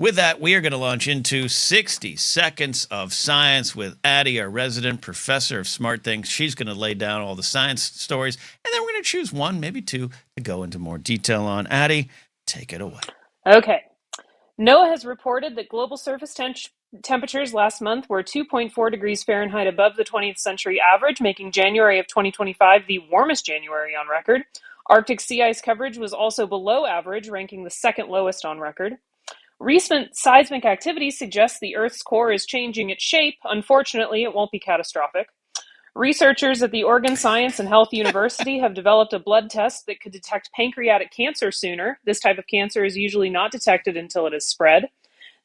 With that, we are going to launch into 60 seconds of science with Addie, our resident professor of smart things. She's going to lay down all the science stories, and then we're going to choose one, maybe two, to go into more detail on. Addie, take it away. Okay. NOAA has reported that global surface temperatures last month were 2.4 degrees Fahrenheit above the 20th century average, making January of 2025 the warmest January on record. Arctic sea ice coverage was also below average, ranking the second lowest on record. Recent seismic activity suggests the Earth's core is changing its shape. Unfortunately, it won't be catastrophic. Researchers at the Oregon Science and Health University have developed a blood test that could detect pancreatic cancer sooner. This type of cancer is usually not detected until it has spread.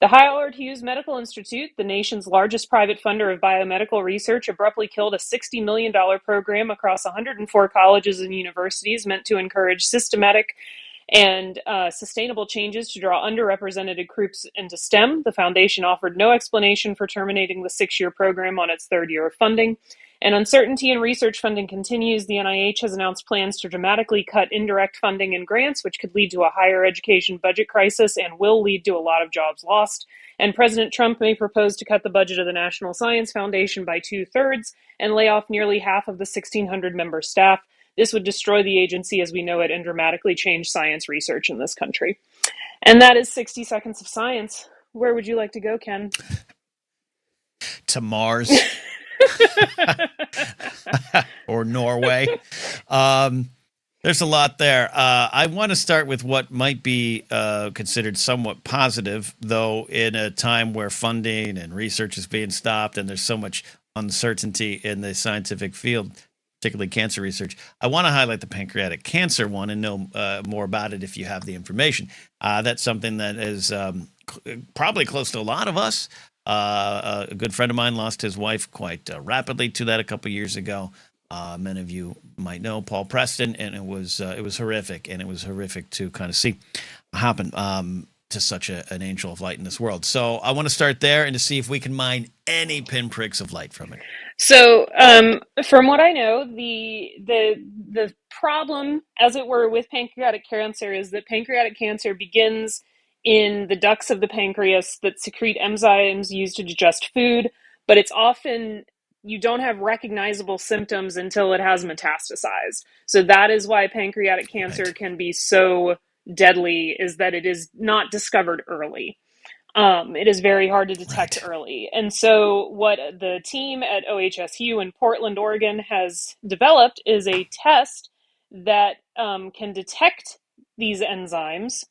The Howard Hughes Medical Institute, the nation's largest private funder of biomedical research, abruptly killed a $60 million program across 104 colleges and universities meant to encourage systematic and sustainable changes to draw underrepresented groups into STEM. The foundation offered no explanation for terminating the 6-year program on its third year of funding. And uncertainty in research funding continues. The NIH has announced plans to dramatically cut indirect funding and grants, which could lead to a higher education budget crisis and will lead to a lot of jobs lost. And President Trump may propose to cut the budget of the National Science Foundation by 2/3 and lay off nearly half of the 1,600 member staff. This would destroy the agency as we know it and dramatically change science research in this country. And that is 60 seconds of science. Where would you like to go, Ken? To Mars. Or Norway. There's a lot there. I want to start with what might be considered somewhat positive, though in a time where funding and research is being stopped and there's so much uncertainty in the scientific field, particularly cancer research. I want to highlight the pancreatic cancer one and know more about it if you have the information. That's something that is probably close to a lot of us. A good friend of mine lost his wife quite rapidly to that a couple years ago. Many of you might know Paul Preston, and it was horrific, and it was horrific to kind of see happen to such an angel of light in this world. So I want to start there and to see if we can mine any pinpricks of light from it. So, from what I know, the problem, as it were, with pancreatic cancer is that pancreatic cancer begins in the ducts of the pancreas that secrete enzymes used to digest food, but it's often you don't have recognizable symptoms until it has metastasized. So that is why pancreatic cancer Right. can be so deadly, is that it is not discovered early. It is very hard to detect Right. early. And so what the team at OHSU in Portland, Oregon has developed is a test that can detect these enzymes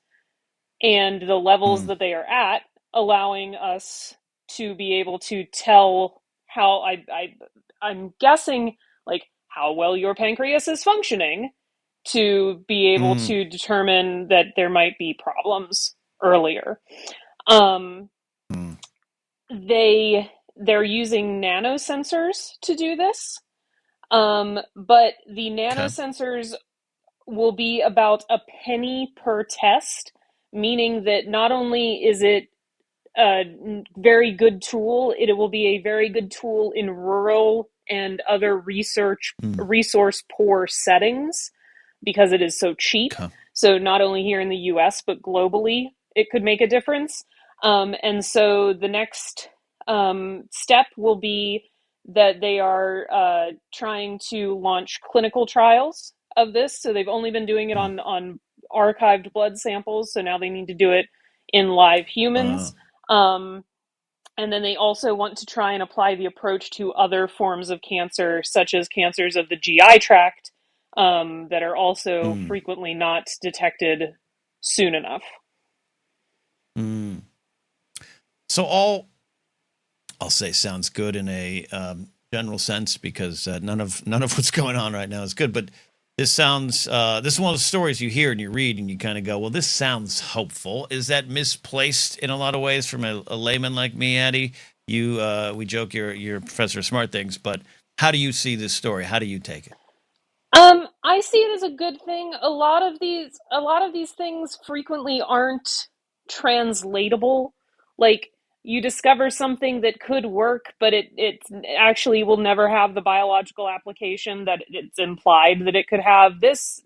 and the levels Mm. that they are at, allowing us to be able to tell how I'm guessing like how well your pancreas is functioning to be able Mm. to determine that there might be problems earlier. Um, Mm. they're using nanosensors to do this, but the Okay. nanosensors will be about a penny per test, meaning that not only is it a very good tool, it will be a very good tool in rural and other Mm. resource poor settings because it is so cheap. Okay. So not only here in the US, but globally, it could make a difference. And so the next step will be that they are trying to launch clinical trials of this. So they've only been doing it Mm. on archived blood samples. So now they need to do it in live humans. Um, and then they also want to try and apply the approach to other forms of cancer, such as cancers of the GI tract, that are also Mm. frequently not detected soon enough. Mm. So all I'll say sounds good in a general sense because none of what's going on right now is good. But this sounds this is one of the stories you hear and you read and you kind of go, well, this sounds hopeful. Is that misplaced in a lot of ways from a layman like me, Addie? You we joke you're a professor of smart things, but how do you see this story? How do you take it? I see it as a good thing. A lot of these things frequently aren't translatable. Like you discover something that could work, but it actually will never have the biological application that it's implied that it could have. This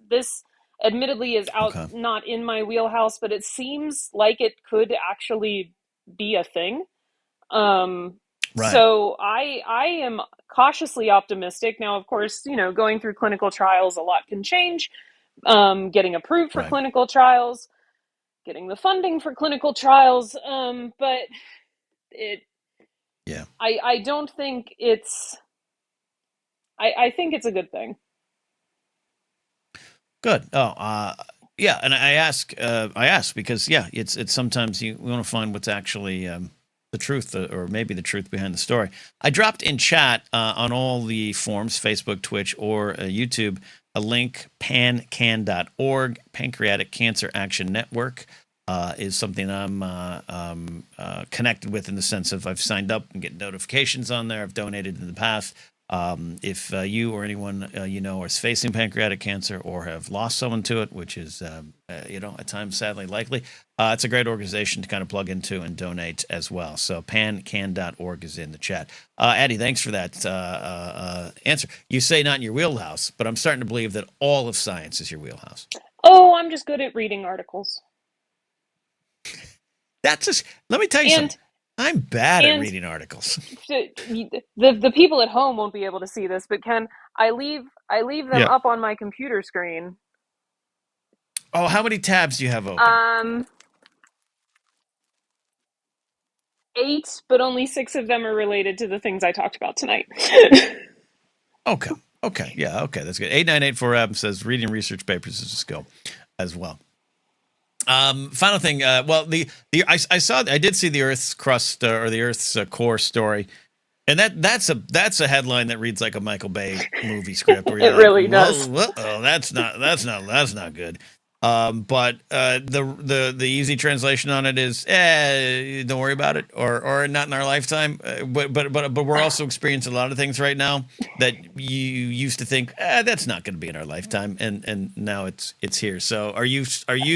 admittedly is Okay. not in my wheelhouse, but it seems like it could actually be a thing. Right. So I am cautiously optimistic. Now, of course, going through clinical trials, a lot can change. Getting approved for Right. clinical trials, getting the funding for clinical trials, but it Yeah. I don't think it's I think it's a good thing. Good. Oh, yeah. And I ask because yeah, it's sometimes you want to find what's actually the truth or maybe the truth behind the story. I dropped in chat on all the forums, Facebook, Twitch, or YouTube, a link, pancan.org, Pancreatic Cancer Action Network. Is something I'm connected with in the sense of I've signed up and get notifications on there. I've donated in the past. If you or anyone is facing pancreatic cancer or have lost someone to it, which is at times sadly likely, it's a great organization to kind of plug into and donate as well. So pancan.org is in the chat. Addie, thanks for that answer. You say not in your wheelhouse, but I'm starting to believe that all of science is your wheelhouse. Oh, I'm just good at reading articles. That's just, let me tell you And something. I'm bad at and reading articles. the people at home won't be able to see this, but Ken, I leave them Yeah. up on my computer screen. Oh, how many tabs do you have open? 8, but only 6 of them are related to the things I talked about tonight. Okay. Okay. Yeah. Okay. That's good. 8984 Adam says reading research papers is a skill as well. Final thing. Well, I did see the Earth's crust or the Earth's core story, and that's a headline that reads like a Michael Bay movie script where you're It like, really whoa, does. whoa, oh, that's not good. But the easy translation on it is, don't worry about it, or not in our lifetime. But we're also experiencing a lot of things right now that you used to think, that's not going to be in our lifetime, and now it's here. So are you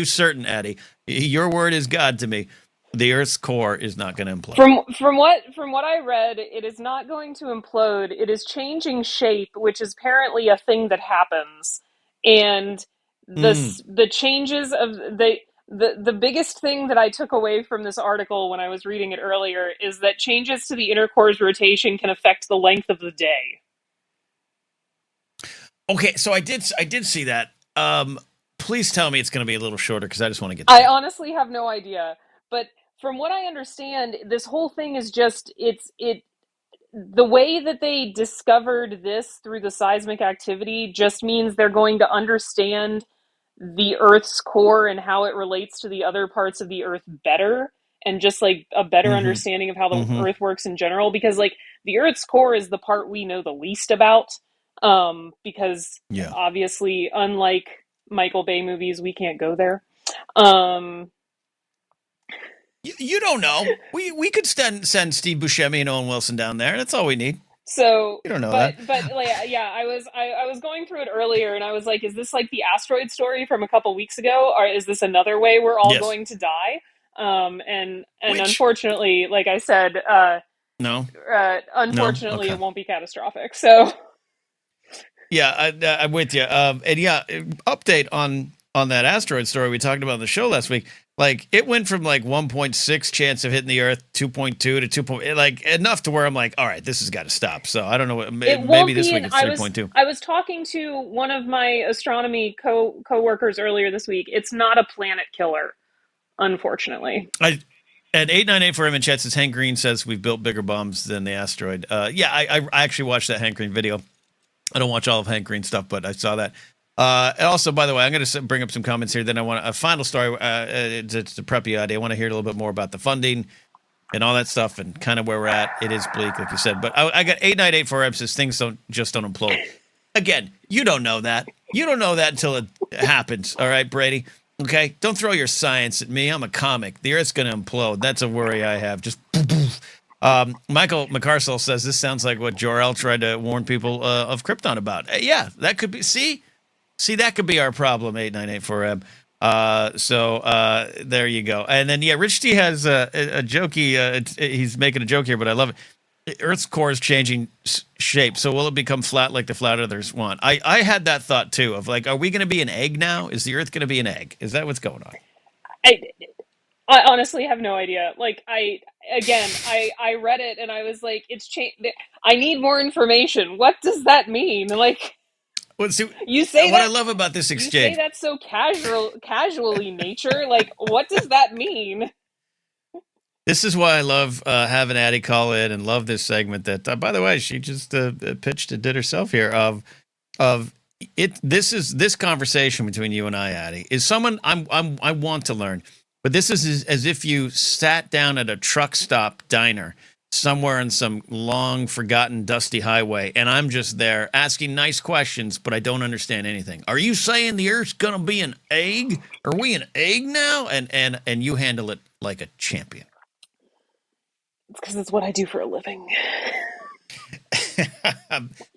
certain, Addie? Your word is God to me. The Earth's core is not going to implode. From what I read, it is not going to implode. It is changing shape, which is apparently a thing that happens. And Mm. the changes of the biggest thing that I took away from this article when I was reading it earlier is that changes to the inner core's rotation can affect the length of the day. Okay, so I did see that. Please tell me it's going to be a little shorter because I just want to get I this out. honestly have no idea, but from what I understand, this whole thing is just it the way that they discovered this through the seismic activity just means they're going to understand the Earth's core and how it relates to the other parts of the Earth better, and just like a better Mm-hmm. understanding of how the Mm-hmm. Earth works in general, because like the Earth's core is the part we know the least about, because Yeah. obviously unlike Michael Bay movies, we can't go there. um You don't know. We could send Steve Buscemi and Owen Wilson down there. That's all we need. So, You don't know but that. like yeah, I was going through it earlier, and I was like, is this like the asteroid story from a couple weeks ago, or is this another way we're all Yes. going to die? And Which unfortunately, like I said, no, no. unfortunately, Okay. it won't be catastrophic. So, Yeah, I'm with you. And yeah, update on that asteroid story we talked about on the show last week. Like it went from like 1.6 chance of hitting the Earth, 2.2 to 2. Like enough to where I'm like, all right, this has got to stop. So I don't know. it Maybe won't this be week an it's 3.2. I was talking to one of my astronomy coworkers earlier this week. It's not a planet killer, unfortunately. I At 898 for him in chat says Hank Green says we've built bigger bombs than the asteroid. Yeah, I actually watched that Hank Green video. I don't watch all of Hank Green stuff, but I saw that. And also, by the way, I'm going to bring up some comments here. Then I want a final story to prep you, Addie. I want to hear a little bit more about the funding and all that stuff and kind of where we're at. It is bleak, like you said. But I got 898 for him says things don't implode. Again, you don't know that. You don't know that until it happens. All right, Brady. Okay, don't throw your science at me. I'm a comic. The Earth's going to implode. That's a worry I have. Just Michael McCarcel says this sounds like what Jor-El tried to warn people of Krypton about. Yeah, that could be. See, that could be our problem. 8984M. So there you go. And then yeah, Rich T has a jokey. He's making a joke here, but I love it. The Earth's core is changing shape, so will it become flat like the flat Earthers want? I had that thought too of like, are we going to be an egg now? Is the Earth going to be an egg? Is that what's going on? I I honestly have no idea. Like I read it and I was like, it's changed. I need more information. What does that mean? Like Well, see, you say what I that love about this you say exchange, that so casually nature. Like what does that mean? this is why I love having Addie call in and love this segment. That, by the way, she just pitched and did herself here. Of it, this conversation between you and I, Addie, is someone I want to learn. But this is as if you sat down at a truck stop diner somewhere on some long forgotten dusty highway, and I'm just there asking nice questions, but I don't understand anything. Are you saying the Earth's gonna be an egg? Are we an egg now? And you handle it like a champion. It's because it's what I do for a living.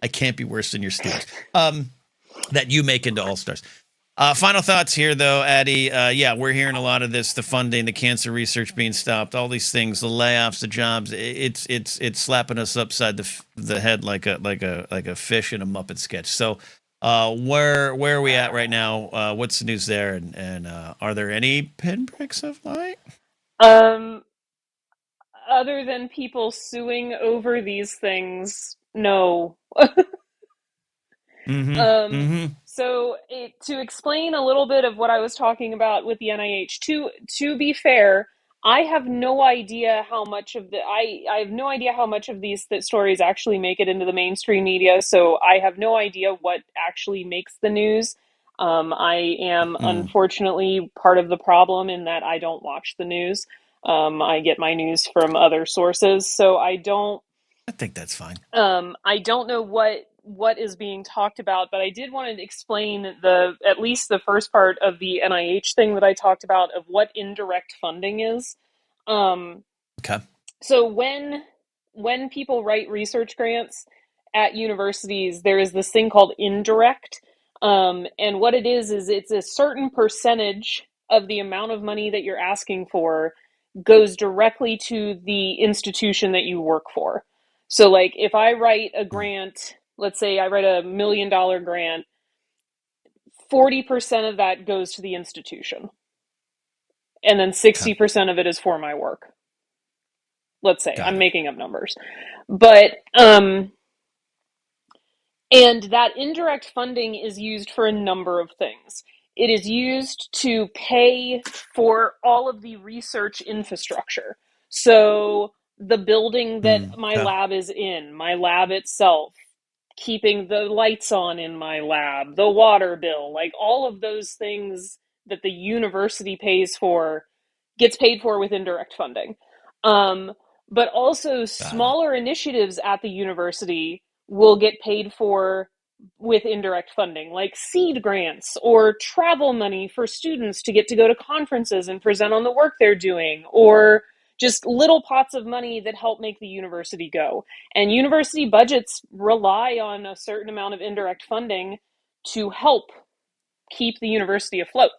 I can't be worse than your stews. That you make into all stars. Final thoughts here, though, Addie. Yeah, we're hearing a lot of this: the funding, the cancer research being stopped, all these things, the layoffs, the jobs. It's slapping us upside the head like a fish in a Muppet sketch. So, where are we at right now? What's the news there? And are there any pinpricks of light? Um, Other than people suing over these things, no. Mm-hmm. Um, Mm-hmm. to explain a little bit of what I was talking about with the NIH, to be fair, I have no idea how much of I have no idea how much of these stories actually make it into the mainstream media. So I have no idea what actually makes the news. I am Mm. unfortunately part of the problem in that I don't watch the news. I get my news from other sources, so I think that's fine. I don't know what is being talked about, but I did want to explain the at least the first part of the NIH thing that I talked about of what indirect funding is. Um, Okay. so when people write research grants at universities, there is this thing called indirect, and what it is it's a certain percentage of the amount of money that you're asking for goes directly to the institution that you work for. So, like, if I write a Mm. grant, let's say I write $1 million grant, 40% of that goes to the institution, and then Okay. 60% of it is for my work. Let's say Got I'm it. making up numbers, but and that indirect funding is used for a number of things. It is used to pay for all of the research infrastructure. So, the building that Mm. my Okay. lab is in, my lab itself, keeping the lights on in my lab, the water bill, like all of those things that the university pays for gets paid for with indirect funding. Um, but also, Got it. smaller initiatives at the university will get paid for with indirect funding, like seed grants or travel money for students to get to go to conferences and present on the work they're doing, or just little pots of money that help make the university go. And university budgets rely on a certain amount of indirect funding to help keep the university afloat,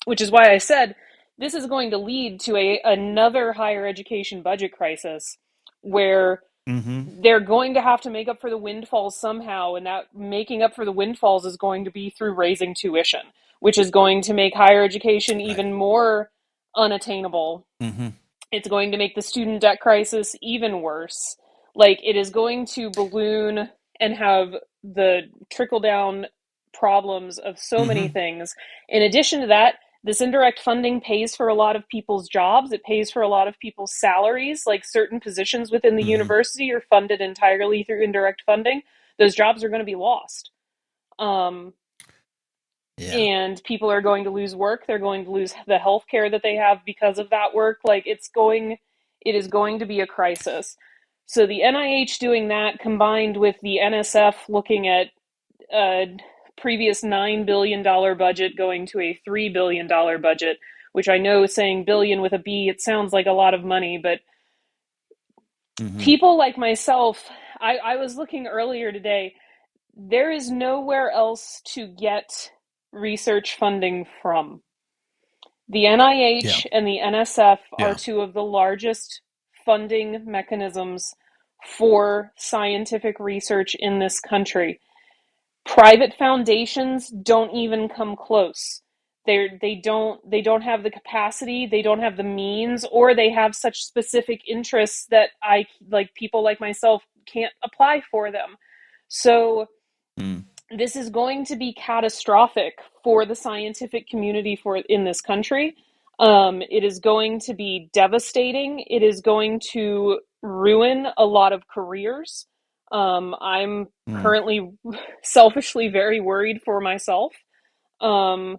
which is why I said this is going to lead to another higher education budget crisis where Mm-hmm. they're going to have to make up for the windfalls somehow, and that making up for the windfalls is going to be through raising tuition, which is going to make higher education Right. even more unattainable. Mm-hmm. It's going to make the student debt crisis even worse. Like, it is going to balloon and have the trickle down problems of so many Mm-hmm. things. In addition to that, this indirect funding pays for a lot of people's jobs. It pays for a lot of people's salaries. Like, certain positions within the Mm-hmm. university are funded entirely through indirect funding. Those jobs are going to be lost. Um, Yeah. and people are going to lose work. They're going to lose the health care that they have because of that work. Like, it is going to be a crisis. So the NIH doing that, combined with the NSF looking at a previous $9 billion budget going to a $3 billion budget, which I know, saying billion with a B, it sounds like a lot of money, but Mm-hmm. people like myself, I was looking earlier today, there is nowhere else to get research funding from. The Yeah. NIH and the NSF are Yeah. two of the largest funding mechanisms for scientific research in this country. Private foundations don't even come close. They don't have the capacity, they don't have the means, or they have such specific interests that people like myself can't apply for them. So this is going to be catastrophic for the scientific community in this country. It is going to be devastating. It is going to ruin a lot of careers. I'm currently selfishly very worried for myself. And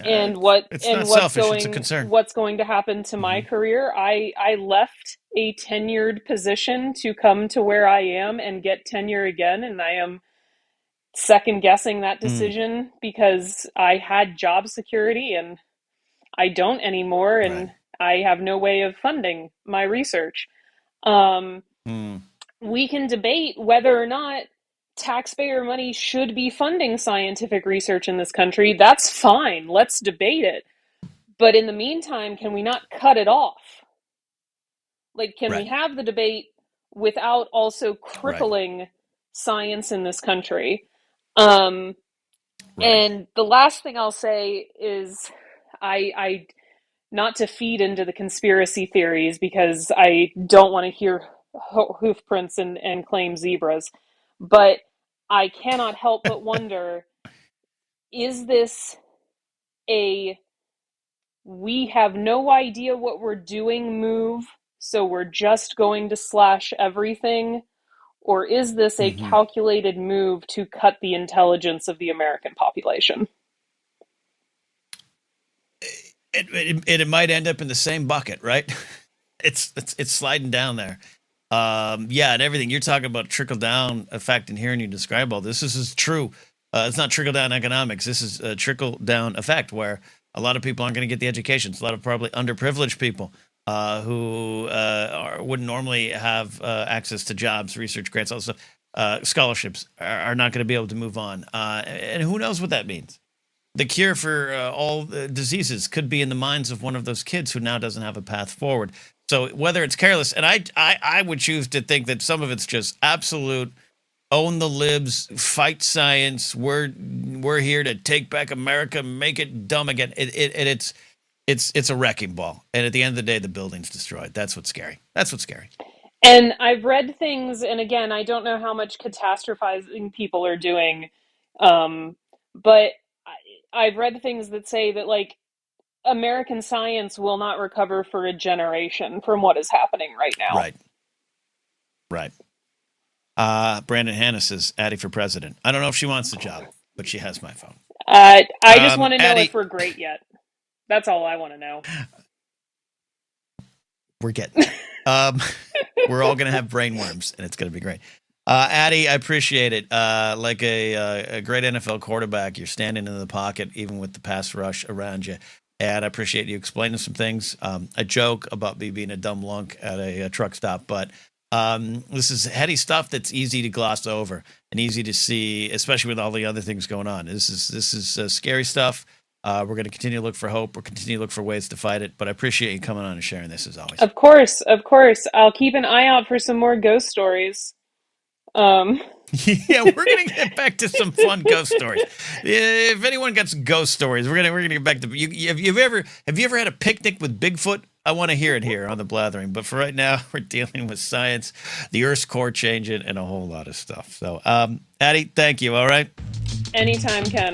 it's not selfish, it's a concern. what's going to happen to my career. I left a tenured position to come to where I am and get tenure again, and I am second guessing that decision because I had job security and I don't anymore, and I have no way of funding my research. We can debate whether or not taxpayer money should be funding scientific research in this country. That's fine. Let's debate it. But in the meantime, can we not cut it off? Like, can we have the debate without also crippling science in this country? And the last thing I'll say is I not to feed into the conspiracy theories because I don't want to hear hoof prints and claim zebras, but I cannot help but wonder, is this a we have no idea what we're doing move, so we're just going to slash everything? Or is this a calculated move to cut the intelligence of the American population? It might end up in the same bucket, right? It's sliding down there. Yeah, and everything you're talking about trickle down effect, and hearing you describe all this is true. It's not trickle down economics. This is a trickle down effect where a lot of people aren't going to get the educations. A lot of probably underprivileged people who wouldn't normally have access to jobs, research grants, also scholarships are not going to be able to move on. And who knows what that means? The cure for all diseases could be in the minds of one of those kids who now doesn't have a path forward. So whether it's careless, and I would choose to think that some of it's just absolute own the libs, fight science. We're here to take back America, make it dumb again. It's a wrecking ball, and at the end of the day, the building's destroyed. That's what's scary. That's what's scary. And I've read things, and again, I don't know how much catastrophizing people are doing, but I've read things that say that like American science will not recover for a generation from what is happening right now. Right. Brandon Hanna says, Addie for president. I don't know if she wants the job, but she has my phone. I just want to know Addie, if we're great yet. That's all I want to know. We're getting there. We're all going to have brainworms, and it's going to be great. Addie, I appreciate it. Like a great NFL quarterback, you're standing in the pocket, even with the pass rush around you. And I appreciate you explaining some things. I joke about me being a dumb lunk at a truck stop, but this is heady stuff that's easy to gloss over and easy to see, especially with all the other things going on. This is scary stuff. We're going to continue to look for hope. We're continue to look for ways to fight it. But I appreciate you coming on and sharing this as always. Of course. I'll keep an eye out for some more ghost stories. Yeah, we're gonna get back to some fun ghost stories. If anyone got some ghost stories, we're gonna get back to you. Have you ever had a picnic with Bigfoot? I want to hear it here on the Blathering. But for right now, we're dealing with science, the Earth's core changing, and a whole lot of stuff. So, Addie, thank you. All right. Anytime, Ken.